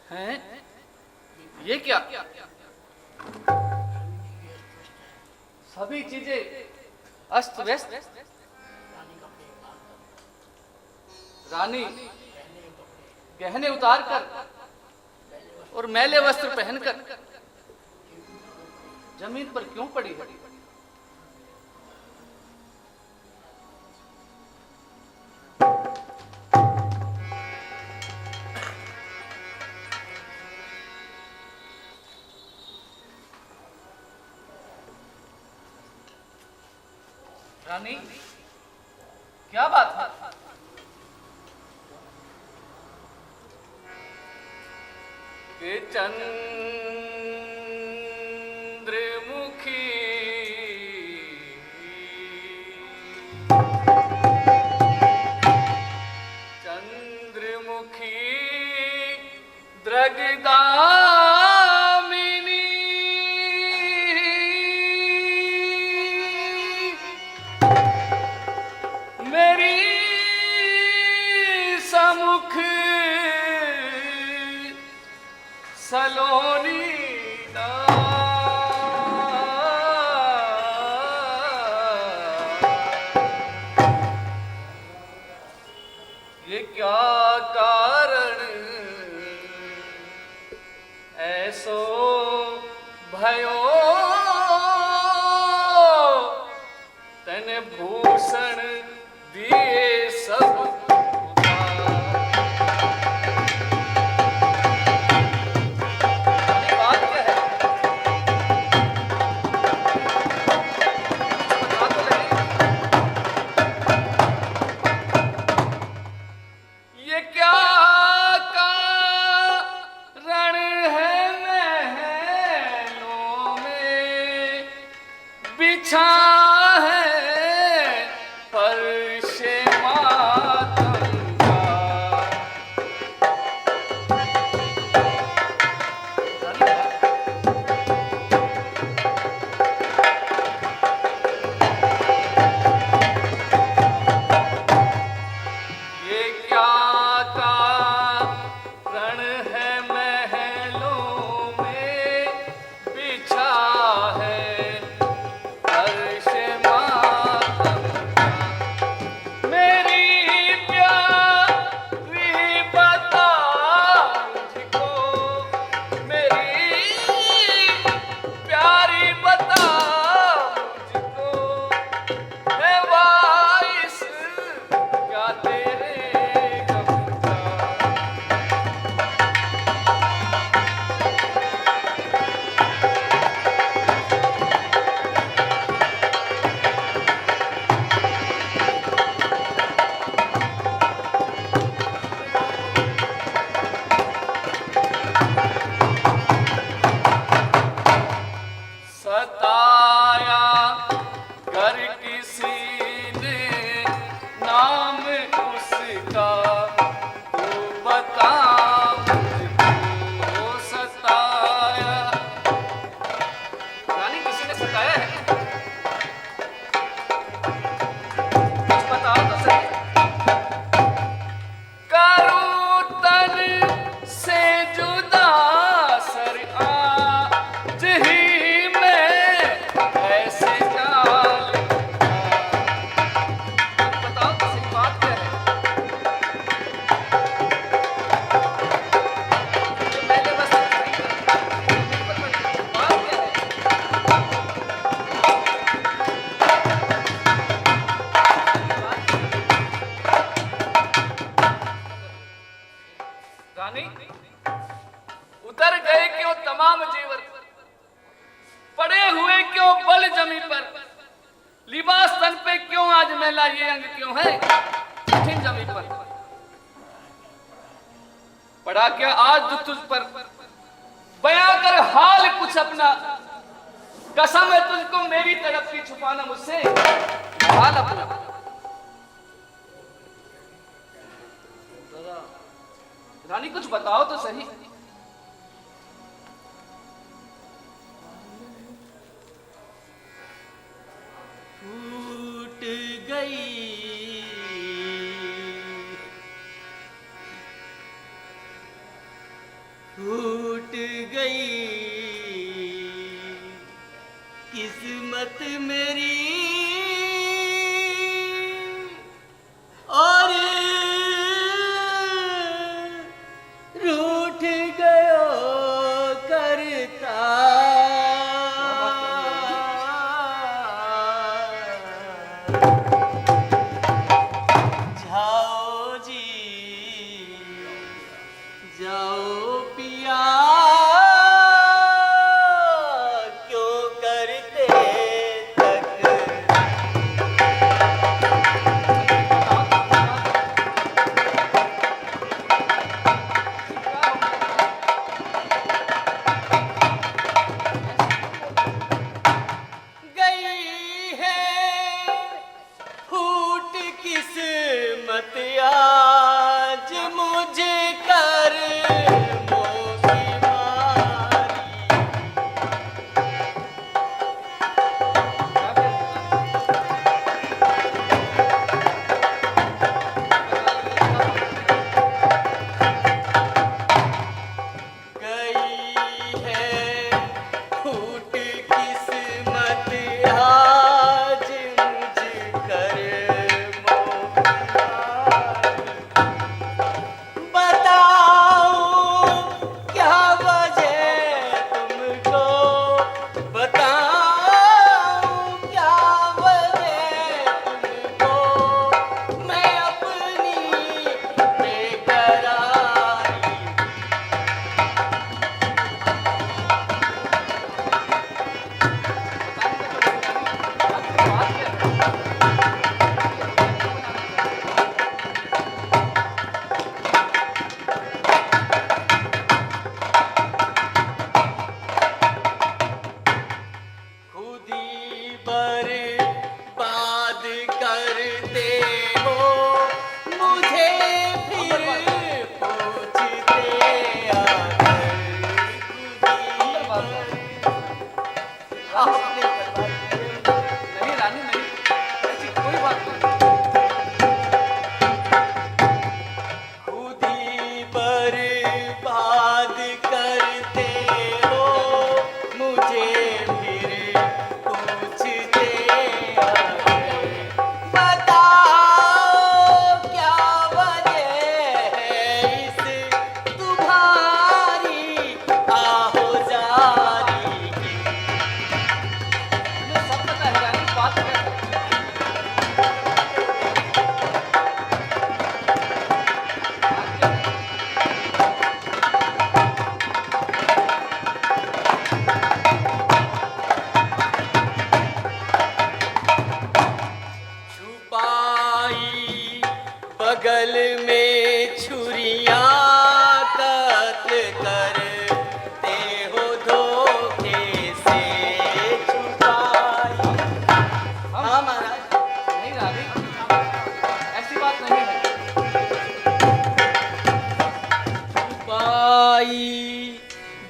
हैं? ये क्या? सभी चीजें अस्त व्यस्त। रानी गहने उतार कर और मैले वस्त्र पहनकर जमीन पर क्यों पड़ी है? रानी क्या बात है? के चंद्रमुखी द्रगदा सलोनी ये क्या कारण ऐसो भयो तन भूषण दिए सब उतर गए क्यों तमाम जेवर, पड़े हुए क्यों बल जमी पर, लिबास तन पे क्यों आज मैला, ये अंग क्यों है कठिन जमी पर। पड़ा क्या आज दुख तुझ पर, बयां कर हाल कुछ अपना, कसम है तुझको मेरी तड़प की छुपाना मुझसे हाल अपना। रानी कुछ बताओ तो सही। टूट गई टूट गई किस्मत मेरी और रूठ गयो करता जाओ जी जाओ पिया क्यों करते तक गई है फूट किस्मत आज मुझे कर मोगी मारी गई है फूट किस्मत आज मुझे कर मोगी मारी बताओ क्या वजह तुमको बताओ क्या वजह तुमको मैं अपनी बेकरारी खुद ही बर्बाद करते हो मुझे फिर पूछते आकर खुद ही आपने नहीं रानी नहीं, ऐसी कोई बात नहीं। खुद ही बर्बाद करते हो मुझे फिर पूछते आगे बताओ क्या वजह है इस तुम्हारी आहोजारी की मुझे सब पता है रानी, बात क्या है? बात क्या है? छुपाई बगल में छुरियां कत्ल करते हो धोखे से छुपाई हाँ महाराज नहीं रानी, ऐसी बात नहीं है। छुपाई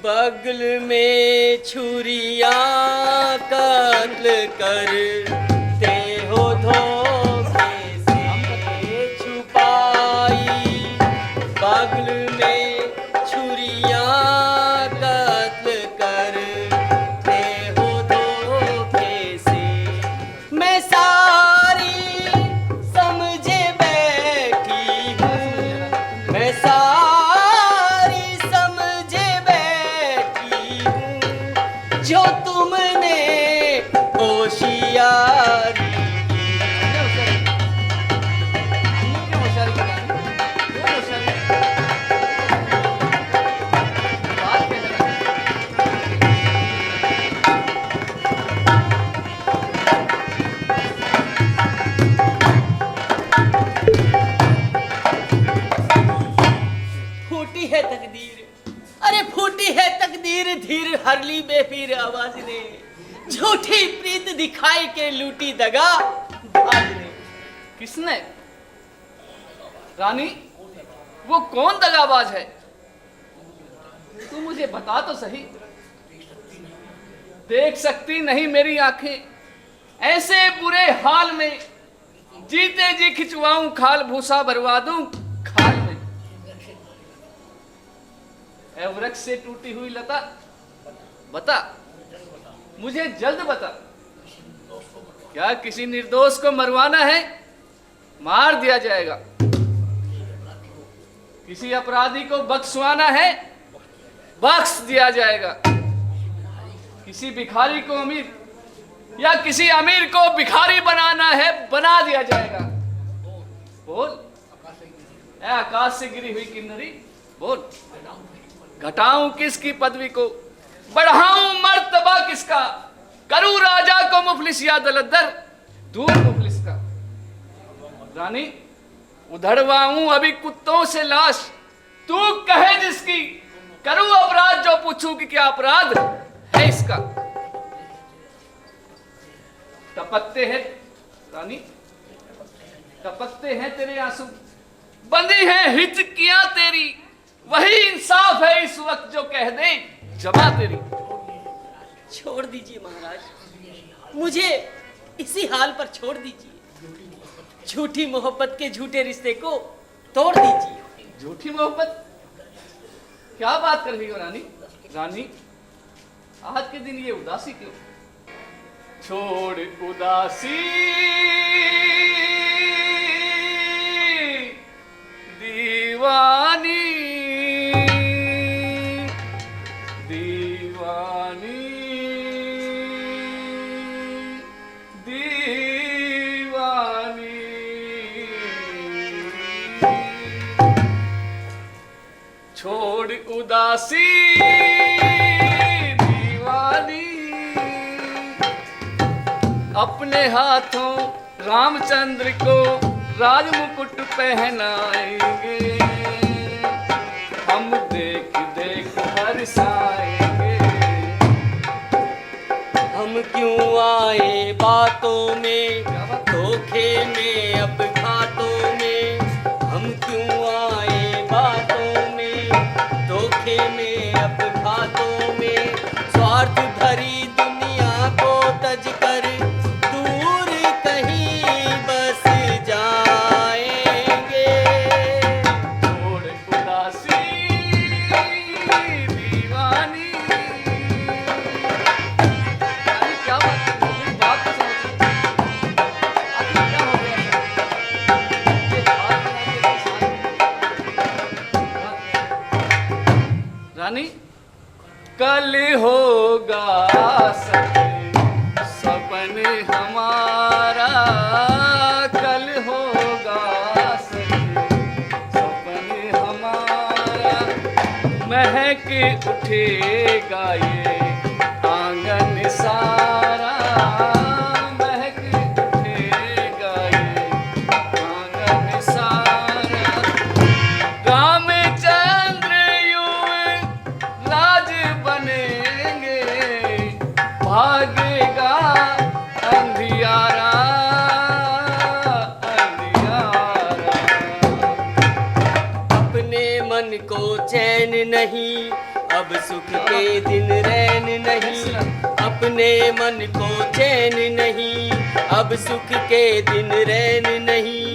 बगल में छुरियां कत्ल करते हो धोखे से छुपाई बगल में छुरियां कत्ल करते हो धोखे से मैं सारी समझे बैठी हूँ मैं सारी समझे बैठी हूँ जो तुमने होशियारी की हमने होशियारी की। हमने क्यों होशियारी की रानी? क्यों होशियारी की? बात क्या है रानी? फूटी है तकदीर अरे फूटी है तकदीर धीर हरली बेफिर आवाज ने झूठी प्रीत दिखाई के लूटी दगा दाग ने किसने? रानी, वो कौन दगाबाज है? तू मुझे बता तो सही। देख सकती नहीं मेरी आंखें ऐसे बुरे हाल में, जीते जी खिंचवाऊं खाल भूसा भरवा दूं खाल में। ए वृक्ष से टूटी हुई लता, बता, मुझे जल्द बता, क्या किसी निर्दोष को मरवाना है? मार दिया जाएगा। किसी अपराधी को बख्शवाना है? बख्श दिया जाएगा। किसी भिखारी को अमीर या किसी अमीर को भिखारी बनाना है, बना दिया जाएगा। बोल, ए आकाश से गिरी हुई किन्नरी, बोल, घटाऊं किसकी पदवी को, बढ़ाऊं मर्तबा किसका, करूं राजा को मुफलिस या दलदर, दूर मुफलिस का। रानी, उधड़वाऊं अभी कुत्तों से लाश, तू कहे जिसकी, करूं अपराध जो पूछूं कि क्या अपराध है इसका। टपकते हैं रानी, टपकते हैं तेरे आंसू, बंदी है हिचकियां तेरी, वही इंसाफ है इस वक्त जो कह दे जमा तेरी। छोड़ दीजिए महाराज, मुझे इसी हाल पर छोड़ दीजिए। झूठी मोहब्बत के झूठे रिश्ते को तोड़ दीजिए। झूठी मोहब्बत? क्या बात कर रही हो रानी? रानी, आज के दिन ये उदासी क्यों? छोड़ उदासी दीवानी, दीवानी, दीवानी। छोड़ उदासी दीवानी, अपने हाथों रामचंद्र को राजमुकुट पहनाएंगे, हम देख देख हर्षाएंगे। हम क्यों आए बातों में, धोखे में, अब घातों में। हम क्यों आए बातों में, धोखे में, अब घातों में। स्वार्थ भरी दुनिया को तज कर दूर कहीं बस जाएंगे। छोड़ उदासी दीवानी। अरे क्या बात है? मेरी बात तो समझो। आखिर क्या हो गया? ये हाथ बना के रानी, कल होगा सपन हमारा, कल होगा सपन हमारा, महक उठेगा ये आंगन सारा, महक उठेगा ये आंगन सारा। रामचंद्र यूं राज बनेंगे, भागेगा अंधियारा, अंधियारा। अपने मन को चैन नहीं, अब सुख के दिन रैन नहीं। अपने मन को चैन नहीं, अब सुख के दिन रैन नहीं।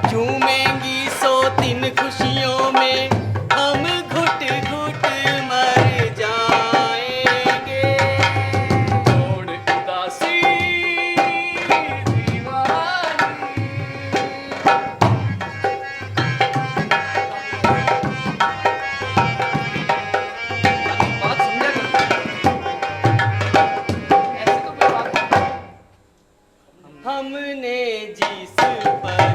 झूमेंगी सोतिन खुशियों में, हम घुट घुट मर जाएंगे। छोड़ उदासी दीवानी। बात समझा कर। ऐसे तो कोई बात नहीं। हमने जिस पर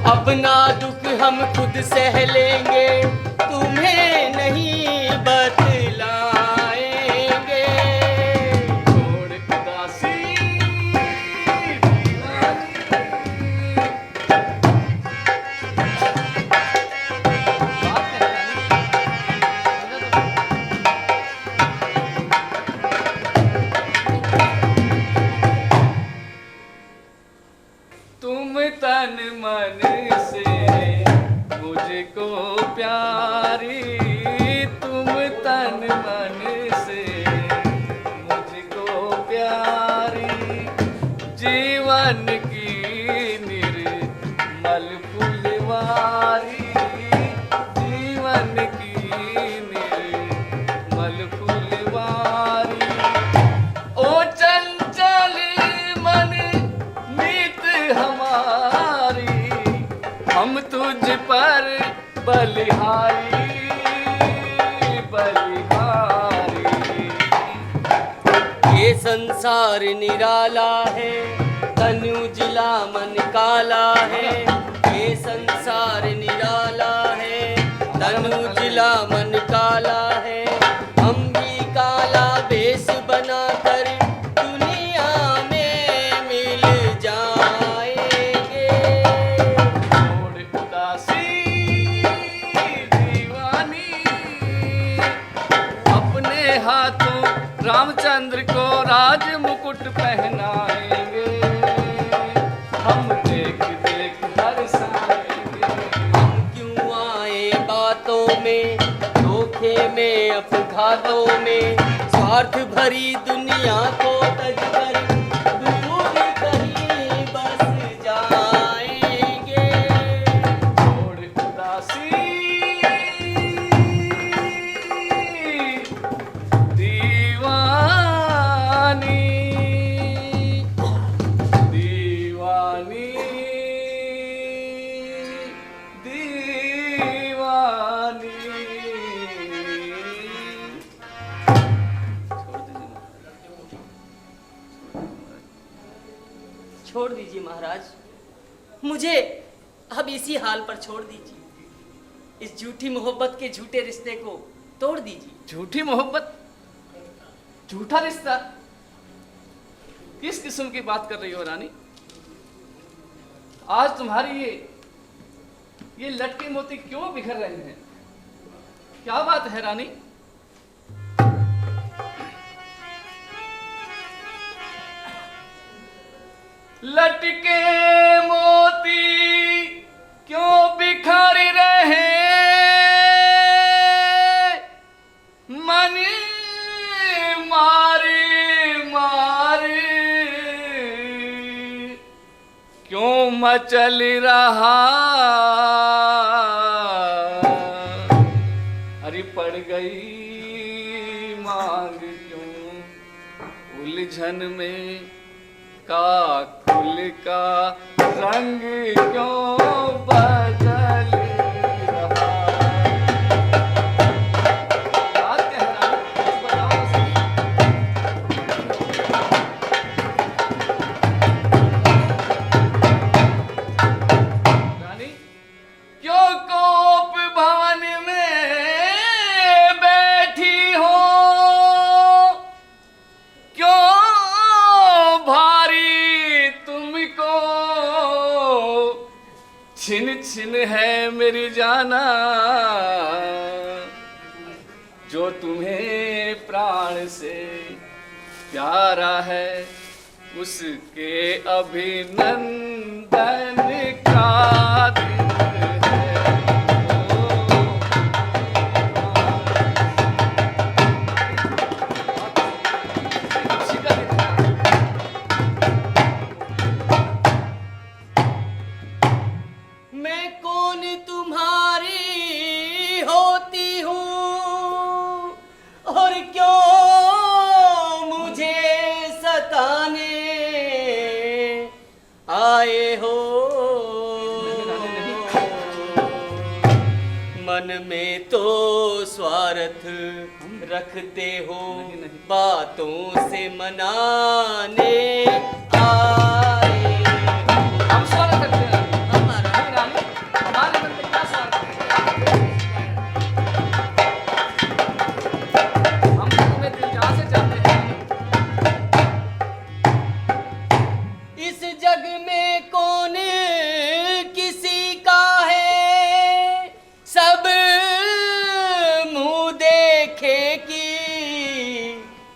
अपना दुख हम खुद सह लेंगे, तुम्हें नहीं बतलाएंगे। छोड़ उदासी तुम तन मन से मुझको प्यारी, तुम तन मन से मुझको प्यारी, जीवन की निर्मल फुलवारी, जीवन की निर्मल फुलवारी। ओ चंचल मन मीत हमारी, हम तुझ पर बलिहारी बलिहारी। ये संसार निराला है, तनु जिला मन काला है। ये संसार निराला है, तनु जिला मन काला है। हम भी काला भेष बनाकर दुनिया में मिल जाएंगे। छोड़ उदासी दीवानी, अपने हाथों रामचंद्र को राज मुकुट पहनाएंगे, हम देख देख हर्षाएंगे। हम क्यों आए बातों में, धोखे में, अपघातों में, स्वार्थ भरी दुनिया को तज कर दूर कहीं बस जाएंगे। छोड़ उदासी दीवानी दीवानी दीवानी। छोड़ दीजिए महाराज, मुझे अब इसी हाल पर छोड़ दीजिए। इस झूठी मोहब्बत के झूठे रिश्ते को तोड़ दीजिए। झूठी मोहब्बत, झूठा रिश्ता, किस किस्म की बात कर रही हो रानी? आज तुम्हारी ये लटके मोती क्यों बिखर रहे हैं? क्या बात है रानी? लटके मोती क्यों बिखर रहे, मन मारे मारे क्यों मचल रहा। अरे पड़ गई मांग क्यों उलझन में, काकुल का रंग क्यों बदल रहा। बात क्या है रानी? कुछ बताओ सही। रानी, क्यों कोप भवन में बैठी हो, क्यों भारी तुमको छिन छिन है मेरी जाना, जो तुम्हें प्राण से प्यारा है उसके अभिनंदन का दिन है। मैं कौन तुम्हारी होती हूँ और क्यों मुझे सताने आए हो। मन में तो स्वार्थ रखते हो, बातों से मनाने आए हो। हम स्वागत करते हैं हमारा रानी। में कौन किसी का है, सब मुंह देखे की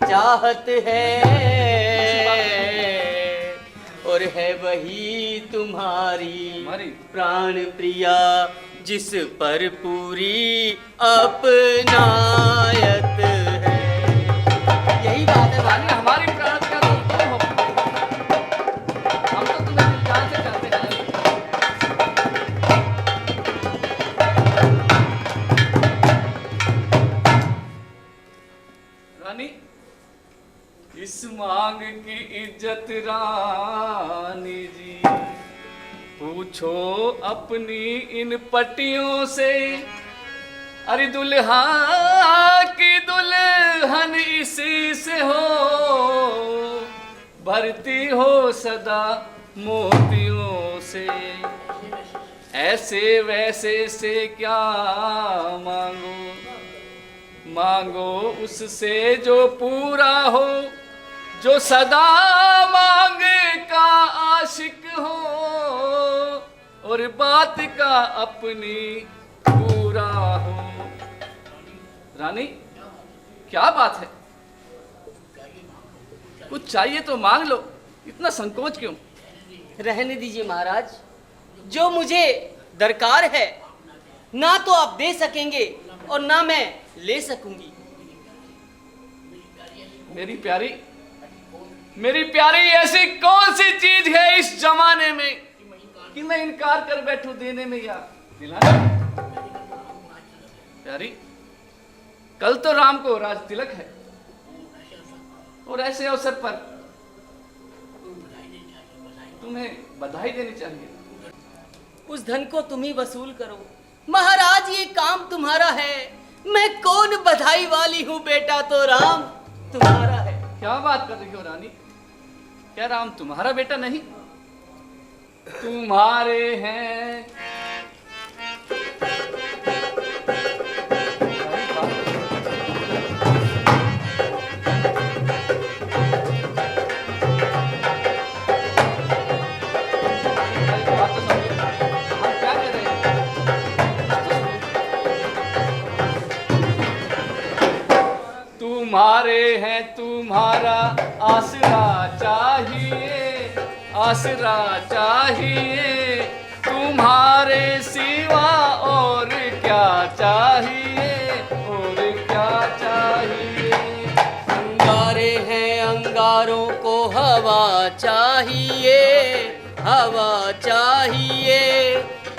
चाहत है, और है वही तुम्हारी प्राण प्रिया जिस पर पूरी अपनायत है। यही बात है रानी, हमारी प्राण का तुम हो, हम तो तुम्हें दिल जान से चाहते हैं। रानी, इस मांग की इज्जत रानी जी, पूछो अपनी इन पटियों से, अरे दुल्हा की दुल्हन इसी से हो, भरती हो सदा मोतियों से, ऐसे वैसे से क्या मांगो, मांगो उससे जो पूरा हो, जो सदा मांग का आशिक हो, और बात का अपनी पूरा हो। रानी, क्या बात है? कुछ चाहिए तो मांग लो, इतना संकोच क्यों? रहने दीजिए महाराज, जो मुझे दरकार है ना तो आप दे सकेंगे और ना मैं ले सकूंगी। मेरी प्यारी, ऐसी कौन सी चीज है इस जमाने में कि मैं इनकार कर बैठूं देने में या दिलाने में? प्यारी, कल तो राम को राज तिलक है, और ऐसे अवसर पर तुम्हें बधाई देनी चाहिए। उस धन को तुम ही वसूल करो महाराज, ये काम तुम्हारा है, मैं कौन बधाई वाली हूँ, बेटा तो राम तुम्हारा है। क्या बात कर रही हो रानी? क्या राम तुम्हारा बेटा नहीं? तुम्हारे हैं। तुम्हारे हैं, तुम्हारा आसरा चाहिए, आसरा चाहिए, तुम्हारे सिवा और क्या चाहिए, और क्या चाहिए। अंगारे हैं, अंगारों को हवा चाहिए, हवा चाहिए,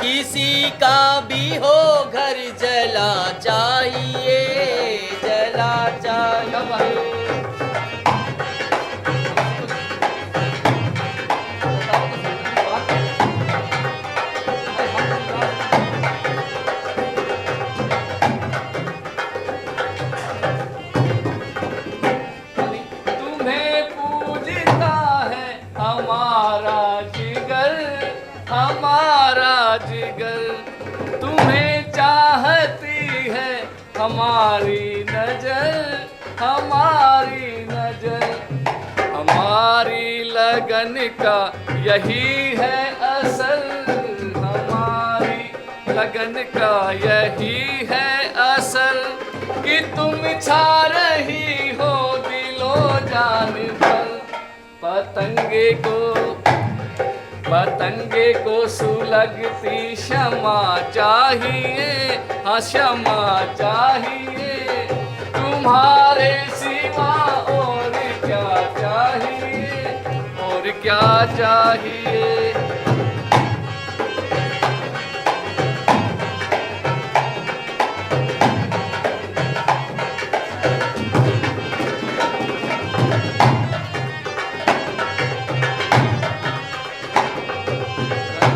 किसी का भी हो घर जला चाहिए, जला चाहिए। तुम्हें पूजता है हमारा जिगर, हमारा जिगर, तुम्हें चाहती है हमारी नजर, हमारी नजर, हमारी लगन का यही है असर, हमारी लगन का यही है असर, कि तुम छा रही हो दिलो जान पर। पतंगे को सुलगती क्षमा चाहिए, हाँ क्षमा चाहिए, तुम्हारे सिवा और क्या चाहिए, और क्या चाहिए।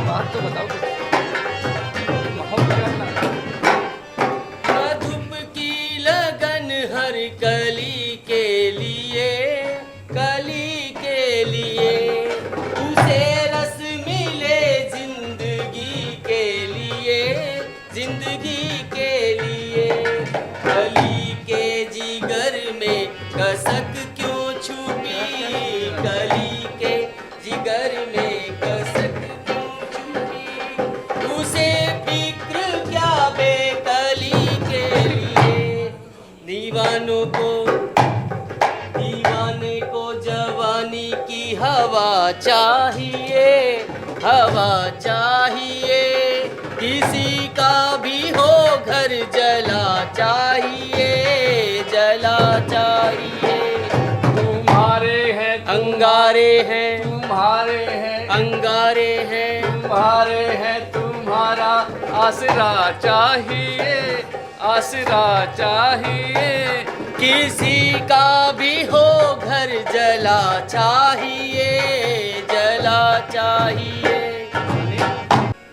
बात तो बताओ, धूप की लगन हर कली के लिए, कली के लिए, उसे रस मिले जिंदगी के लिए, जिंदगी के लिए। कली के जिगर में कसक क्यों छुपी, कली के जिगर में दीवाने को जवानी की हवा चाहिए, हवा चाहिए। किसी का भी हो घर जला चाहिए, जला चाहिए। तुम्हारे हैं अंगारे हैं, तुम्हारे हैं अंगारे हैं, तुम्हारे हैं, तुम्हारा आसरा चाहिए, आसरा चाहिए। किसी का भी हो घर जला चाहिए, जला चाहिए।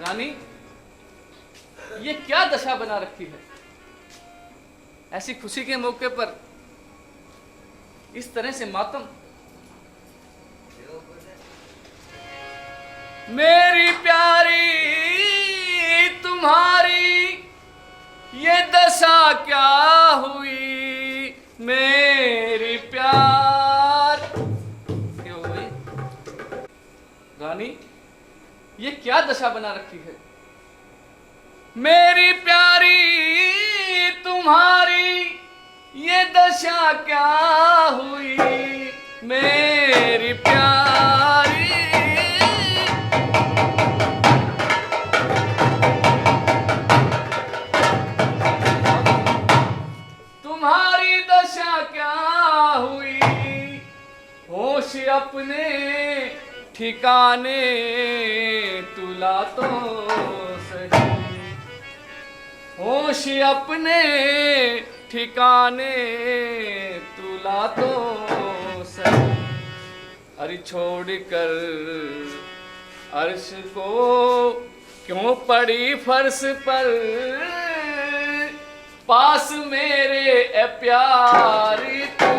रानी, ये क्या दशा बना रखी है? ऐसी खुशी के मौके पर इस तरह से मातम। मेरी प्यारी तुम्हारी ये दशा क्या हुई, मेरी प्यार क्यों हुई? रानी, ये क्या दशा बना रखी है? मेरी प्यारी तुम्हारी ये दशा क्या हुई, मेरी प्यारी। तुम्हारी दशा क्या हुई, होश अपने ठिकाने तुला तो सही, होश अपने ठिकाने तुला तो सही। अरे छोड़ कर अर्श को क्यों पड़ी फर्श पर, पास मेरे ए प्यारी तू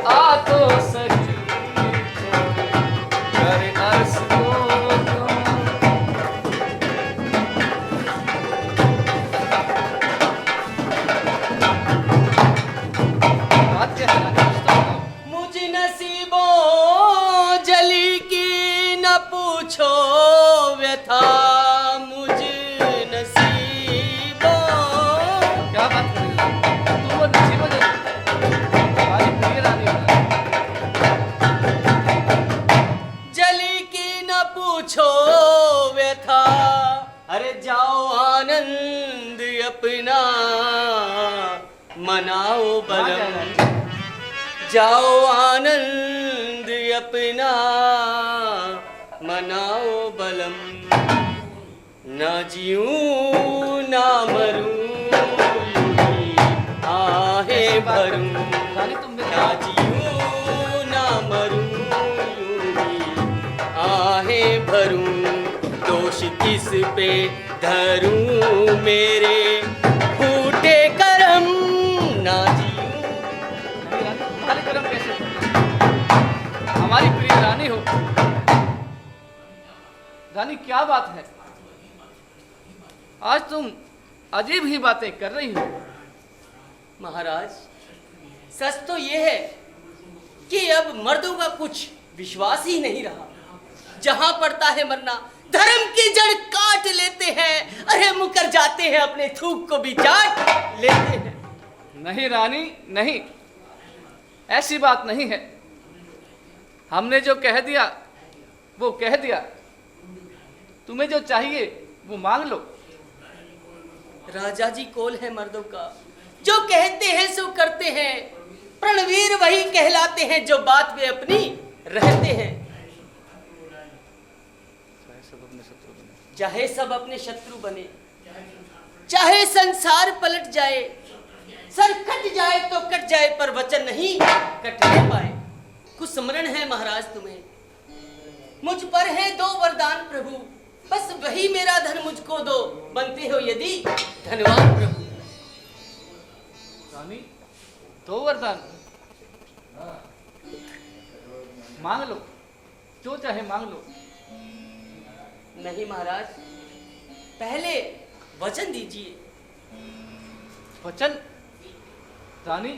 आ तो सही। कर अर्श को मुझ नसीबों जली की न पूछो व्यथा, मुझ नसीबों। क्या बात कर रही हो? तुम वो नसीबों हमारी प्रिय रानी हो। जली की न पूछो व्यथा, अरे जाओ आनंद अपना मनाओ बलम, जाओ आनंद अपना मनाओ बलम। ना जीऊं ना मरूं यूं ही आहें भरूं, रानी तुम मेरी ना जीऊं ना मरूं यूं ही आहें भरूं। दोष किस पे धरूं मेरे फूटे करम, ना जीऊं। तुम्हारे कर्म कैसे फूटे? हमारी प्रिय रानी हो। रानी, क्या बात है? आज तुम अजीब ही बातें कर रही हो। महाराज, सच तो ये है कि अब मर्दों का कुछ विश्वास ही नहीं रहा। जहां पड़ता है मरना, धर्म की जड़ काट लेते हैं, अरे मुकर जाते हैं, अपने थूक को भी चाट लेते हैं। नहीं रानी, नहीं, ऐसी बात नहीं है। हमने जो कह दिया वो कह दिया। तुम्हें जो चाहिए वो मांग लो। राजा जी कोल है मर्दों का, जो कहते हैं सो करते हैं। प्रणवीर वही कहलाते हैं जो बात में अपनी रहते हैं। चाहे सब अपने शत्रु बने, चाहे संसार पलट जाए, सर कट जाए तो कट जाए, पर वचन नहीं कटने पाए। कुछ स्मरण है महाराज तुम्हें? मुझ पर है दो वरदान प्रभु, बस वही मेरा धन मुझको दो, बनते हो यदि धनवान प्रभु। रानी, दो वरदान मांग लो, जो चाहे मांग लो। नहीं महाराज, पहले वचन दीजिए। वचन? रानी,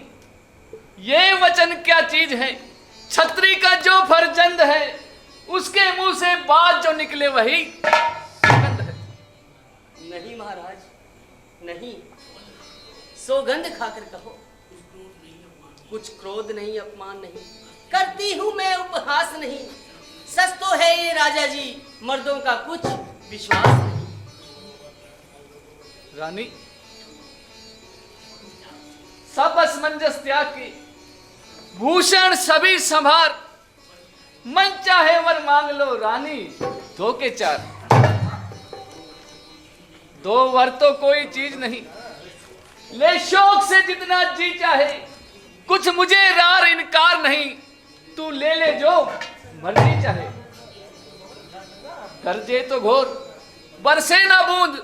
ये वचन क्या चीज है? छत्री का जो फर्जंद है, उसके मुंह से बात जो निकले वही सुगंध है। नहीं महाराज, नहीं, सौगंध खाकर कहो। कुछ क्रोध नहीं, अपमान नहीं, करती हूं मैं उपहास नहीं। सच तो है ये राजा जी, मर्दों का कुछ विश्वास नहीं। रानी, सब असमंजस त्याग की, भूषण सभी संभार, मन चाहे वर मांग लो रानी, दो के चार। दो वर तो कोई चीज नहीं, ले शौक से जितना जी चाहे, कुछ मुझे रार इनकार नहीं, तू ले ले जो मर्जी चाहे। गरजे तो घोर, बरसे ना बूंद,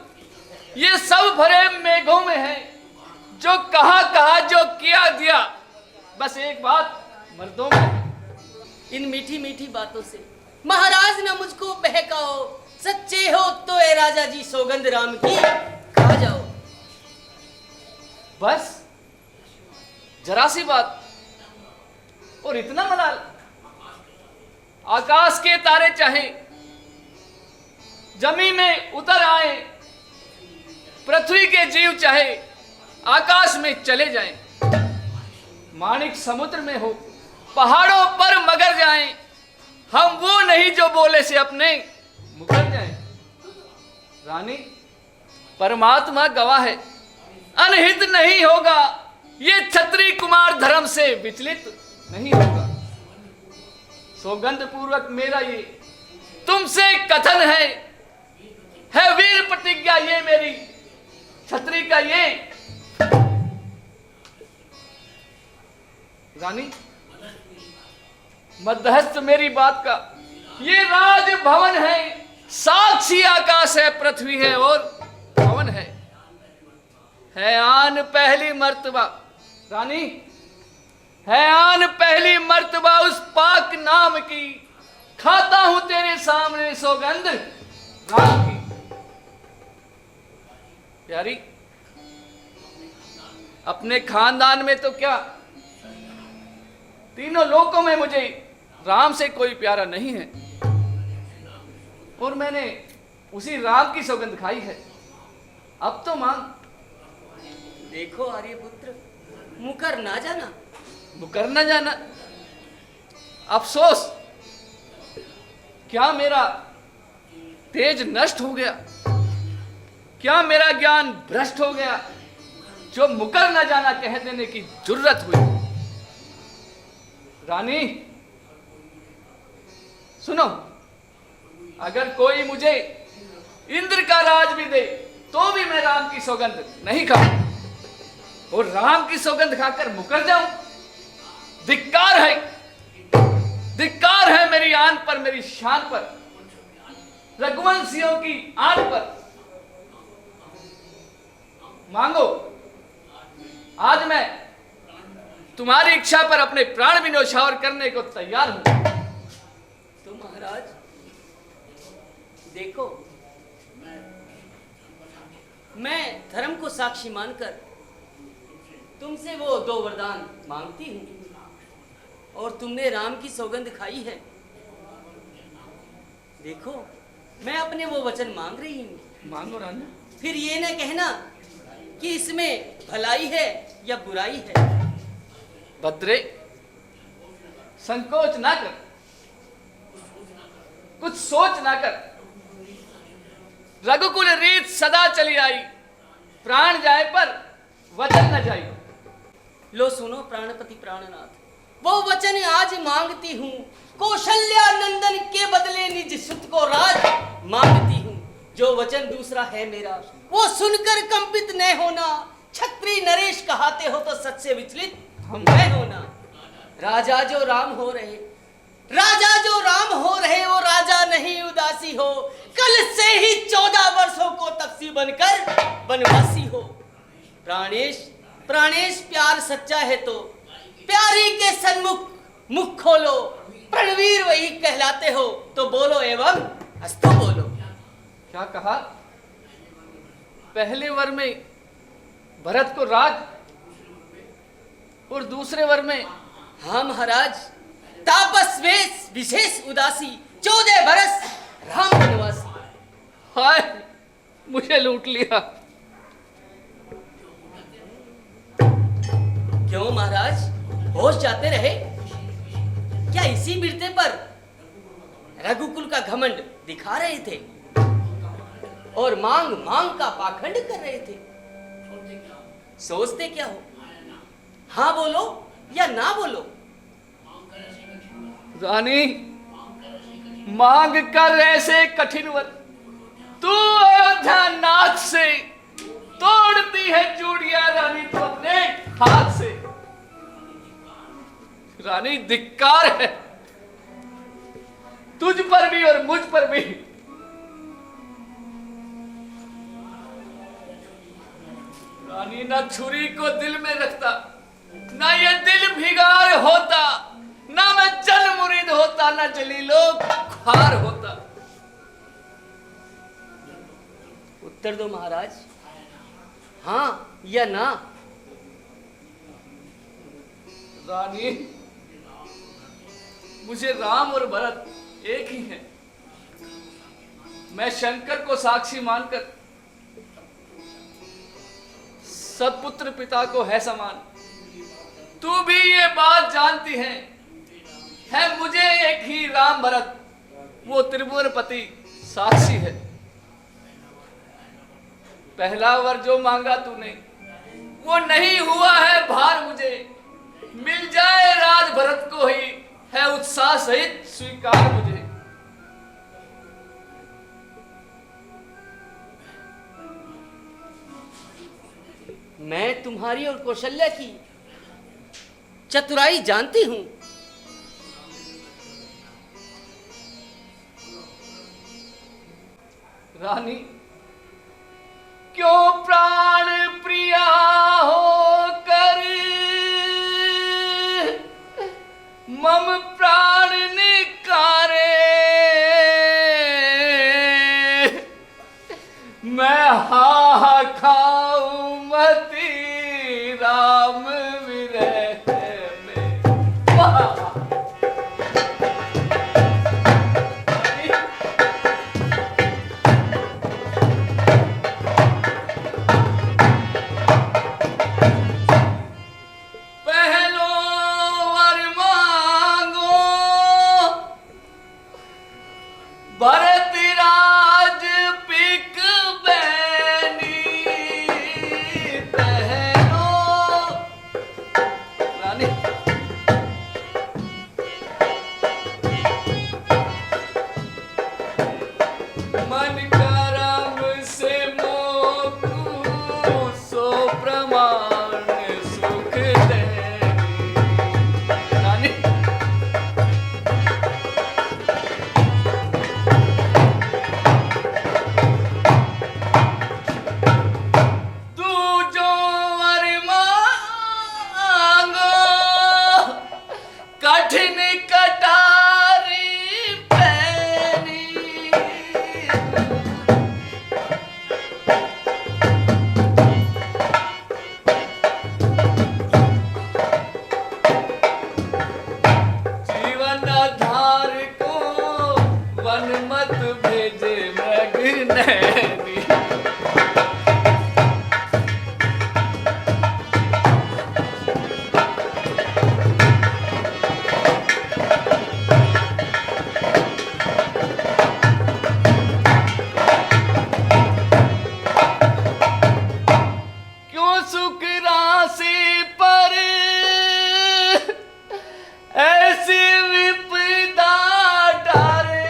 ये सब भरे मेघों में है, जो कहा कहा जो किया दिया, बस एक बात मर्दों में। इन मीठी मीठी बातों से महाराज न मुझको बहकाओ, सच्चे हो तो ए राजा जी सौगंध राम की खा जाओ। बस जरा सी बात और इतना मलाल। आकाश के तारे चाहे जमीन में उतर आए, पृथ्वी के जीव चाहे आकाश में चले जाएं, माणिक समुद्र में हो, पहाड़ों पर मगर जाएं, हम वो नहीं जो बोले से अपने मुकर जाएं। रानी, परमात्मा गवाह है, अनहित नहीं होगा, ये क्षत्रिय कुमार धर्म से विचलित नहीं होगा। सौगंध पूर्वक मेरा ये तुमसे कथन है वीर प्रतिज्ञा ये मेरी, क्षत्रिय का ये। रानी, मध्यस्थ मेरी बात का, ये राजभवन है, साक्षी आकाश है, पृथ्वी है और भवन है आन पहली मर्तबा। रानी, है आन पहली मर्तबा उस पाक नाम की, खाता हूं तेरे सामने सौगंध राम की। प्यारी, अपने खानदान में तो क्या, तीनों लोकों में मुझे राम से कोई प्यारा नहीं है, और मैंने उसी राम की सौगंध खाई है। अब तो मांग। देखो आर्यपुत्र, मुकर ना जाना। मुकर ना जाना? अफसोस, क्या मेरा तेज नष्ट हो गया? क्या मेरा ज्ञान भ्रष्ट हो गया जो मुकर न जाना कह देने की जुर्रत हुई? रानी सुनो, अगर कोई मुझे इंद्र का राज भी दे तो भी मैं राम की सौगंध नहीं खाऊं, और राम की सौगंध खाकर मुकर जाऊं? धिक्कार है, धिक्कार है मेरी आन पर, मेरी शान पर, रघुवंशियों की आन पर। मांगो, आज मैं तुम्हारी इच्छा पर अपने प्राण भी न्यौछावर करने को तैयार हूं। तो महाराज देखो, मैं धर्म को साक्षी मानकर तुमसे वो दो वरदान मांगती हूं, और तुमने राम की सौगंध खाई है। देखो, मैं अपने वो वचन मांग रही हूं। मांगो रानी। फिर ये न कहना कि इसमें भलाई है या बुराई है। भद्रे, संकोच ना कर, कुछ सोच ना कर। रघुकुल रीत सदा चली आई, प्राण जाए पर वचन न जाए। लो सुनो प्राणपति प्राणनाथ, वो वचन आज मांगती हूँ। कौशल्या नंदन के बदले निज सुत को राज मांगती हूँ। जो वचन दूसरा है मेरा, वो सुनकर कंपित न होना। क्षत्रिय नरेश कहाते हो तो सच से विचलित न होना। राजा जो राम हो रहे, राजा जो राम हो रहे, वो राजा नहीं उदासी हो। कल से ही 14 वर्षों को तपसी बनकर वनवासी हो। प्राणेश प्राणेश प्यार सच्चा है तो प्यारी के सन्मुख मुख खोलो। प्रणवीर वही कहलाते हो तो बोलो एवं अस्तु बोलो। क्या कहा? पहले वर में भरत को राज, और दूसरे वर में? हाँ महाराज, तापस वेश विशेष उदासी, 14 बरस राम वनवासी। हाय, मुझे लूट लिया। क्यों महाराज, होश जाते रहे? क्या इसी बिरते पर रघुकुल का घमंड दिखा रहे थे और मांग मांग का पाखंड कर रहे थे? सोचते क्या हो? हाँ बोलो या ना बोलो? रानी, मांग कर ऐसे कठिन वर, तू अयोध्या नाथ से तोड़ती है चूड़ियां रानी तू अपने हाथ से। रानी, धिक्कार है तुझ पर भी और मुझ पर भी। रानी, ना छुरी को दिल में रखता, ना ये दिल भिगार होता, ना मैं जल मुरीद होता, ना जलीलो खार होता। उत्तर दो महाराज, हाँ या ना? रानी, मुझे राम और भरत एक ही हैं। मैं शंकर को साक्षी मानकर सतपुत्र पिता को है समान। तू भी ये बात जानती है मुझे एक ही राम भरत, वो त्रिभुवनपति साक्षी है। पहला वर जो मांगा तूने वो नहीं हुआ है भार मुझे, मिल जाए राज भरत को ही है उत्साह सहित स्वीकार मुझे। मैं तुम्हारी और कौशल्या की चतुराई जानती हूं। रानी, क्यों प्राण प्रिया होकर मम प्राण निकारे, मैं हा खाऊं मती राम विरह में। वाह! भरत राज पिक बैनी पहनो। रानी, मन करम से मोकू सो प्रमाण सुख देनी। रानी, कठिन कटारी पैनी। जीवन आधार को वन मत भेजे मृग नैनी। सुख राशि पर ऐसी विपदा डारे,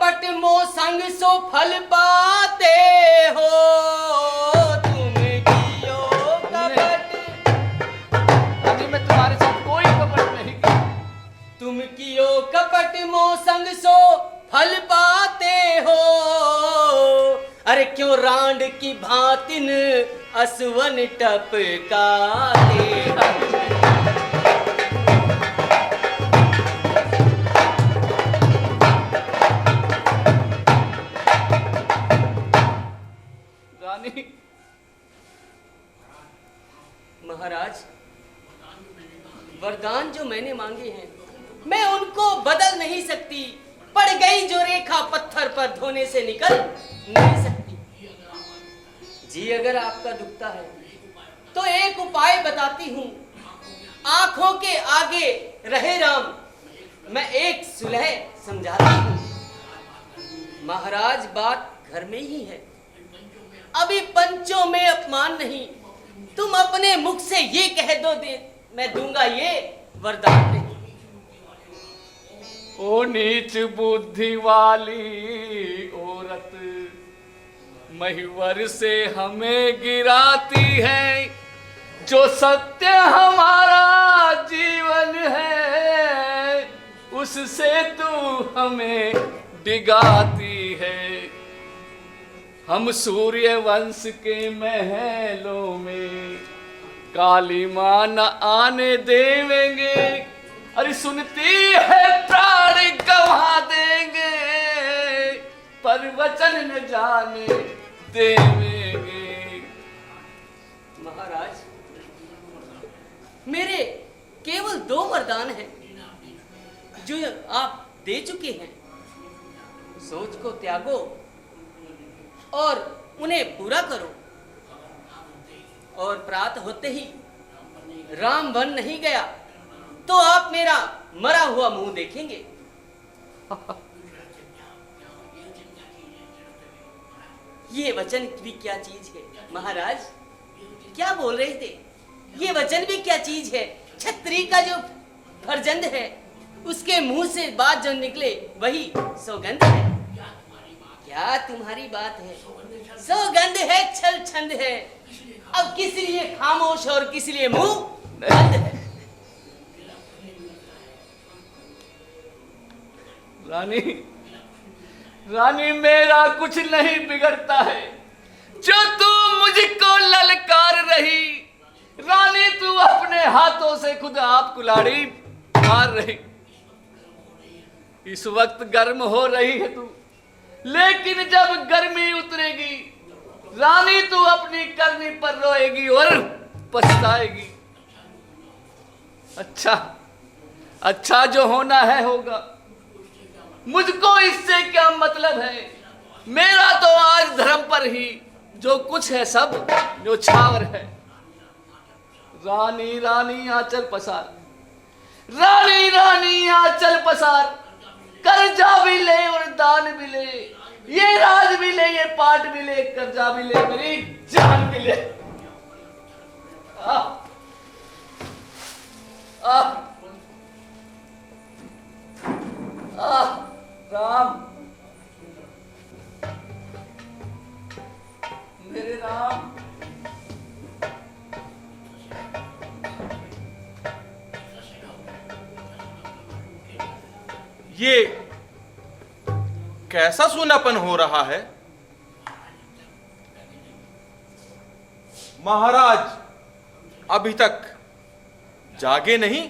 कपट मोसंग सो फल पाते हो, तुम कियो कपट। अभी मैं तुम्हारे साथ कोई कपट नहीं किया। तुम कियो कपट मोसंग सो फल पाते हो, अरे क्यों रांड की भांतिन असवन टपकाते हो। रानी, महाराज, वरदान जो मैंने मांगे हैं मैं उनको बदल नहीं सकती। पड़ गई जो रेखा पत्थर पर धोने से निकल नहीं सकती। जी अगर आपका दुखता है तो एक उपाय बताती हूँ। आंखों के आगे रहे राम, मैं एक सुलह समझाती हूँ। महाराज बात घर में ही है, अभी पंचों में अपमान नहीं। तुम अपने मुख से ये कह दो दे मैं दूंगा ये वरदान नहीं। ओ नीच बुद्धि वाली औरत, महिवर से हमें गिराती है। जो सत्य हमारा जीवन है, उससे तू हमें डिगाती है। हम सूर्य वंश के महलों में काली मां न आने देवेंगे। अरे सुनती है प्राण गवा देंगे, पर वचन न जाने देवेंगे। महाराज, मेरे केवल 2 वरदान हैं जो आप दे चुके हैं। सोच को त्यागो और उन्हें पूरा करो, और प्रात होते ही राम वन नहीं गया तो आप मेरा मरा हुआ मुंह देखेंगे। ये वचन भी क्या चीज है महाराज? क्या बोल रहे थे? ये वचन भी क्या चीज है? छत्री का जो फर्जंद है उसके मुंह से बात जो निकले वही सौगंध है। क्या तुम्हारी बात है? सौगंध है, छल छंद है। अब किस लिए खामोश और किस लिए मुंह बंद है? रानी, रानी मेरा कुछ नहीं बिगड़ता है जो तू मुझको ललकार रही। रानी तू अपने हाथों से खुद आप कुल्हाड़ी मार रही। इस वक्त गर्म हो रही है तू, लेकिन जब गर्मी उतरेगी रानी तू अपनी करनी पर रोएगी और पछताएगी। अच्छा, अच्छा जो होना है होगा, मुझको इससे क्या मतलब है। मेरा तो आज धर्म पर ही जो कुछ है सब न्योछावर है। रानी रानी आंचल पसार, रानी रानी आंचल पसार। कर्जा भी ले और दान भी ले, ये राज भी ले, ये पाठ भी ले, कर्जा भी ले, मेरी जान भी ले। राम, मेरे राम। ये कैसा सूनापन हो रहा है? महाराज अभी तक जागे नहीं?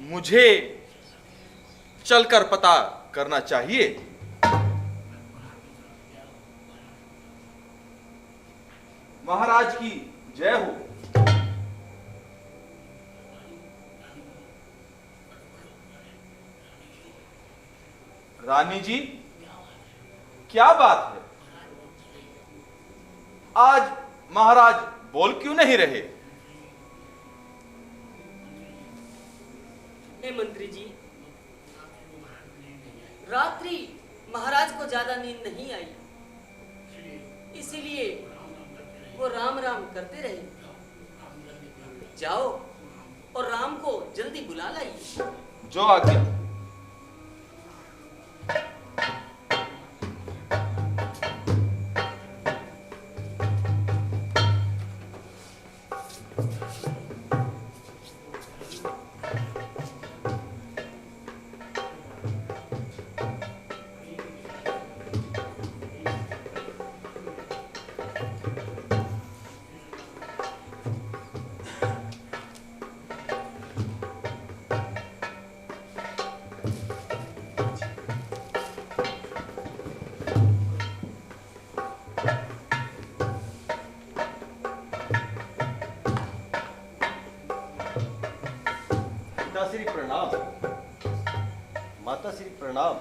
मुझे चलकर पता करना चाहिए। महाराज की जय हो। रानी जी, क्या बात है? आज महाराज बोल क्यों नहीं रहे? हे मंत्री जी, रात्रि महाराज को ज्यादा नींद नहीं आई, इसीलिए वो राम राम करते रहे। जाओ और राम को जल्दी बुला लाइए। जो आज्ञा। माता श्री प्रणाम।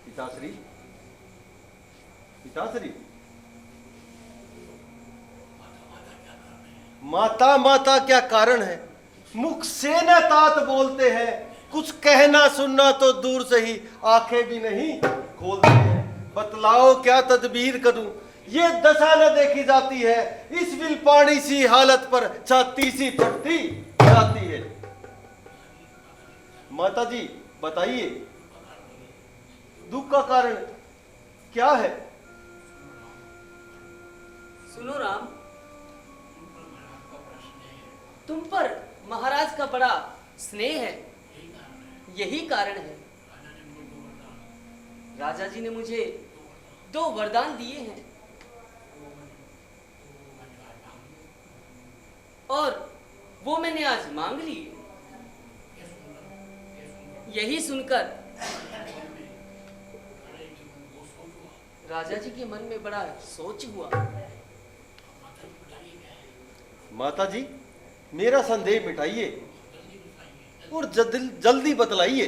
पिताश्री, पिताश्री। माता माता क्या कारण है? मुख से न तात बोलते हैं, कुछ कहना सुनना तो दूर से ही आंखें भी नहीं खोलते हैं। बतलाओ क्या तदबीर करूं, ये दशा न देखी जाती है। इस विलपाणी सी हालत पर छाती सी फटती जाती है। माता जी बताइए, दुख का कारण क्या है? सुनो राम, तुम पर महाराज का बड़ा स्नेह है, यही कारण है। राजा जी ने मुझे 2 वरदान दिए हैं और वो मैंने आज मांग लिए। यही सुनकर राजा जी के मन में बड़ा सोच हुआ। माता जी, मेरा संदेह मिटाइए और जल्दी बतलाइए।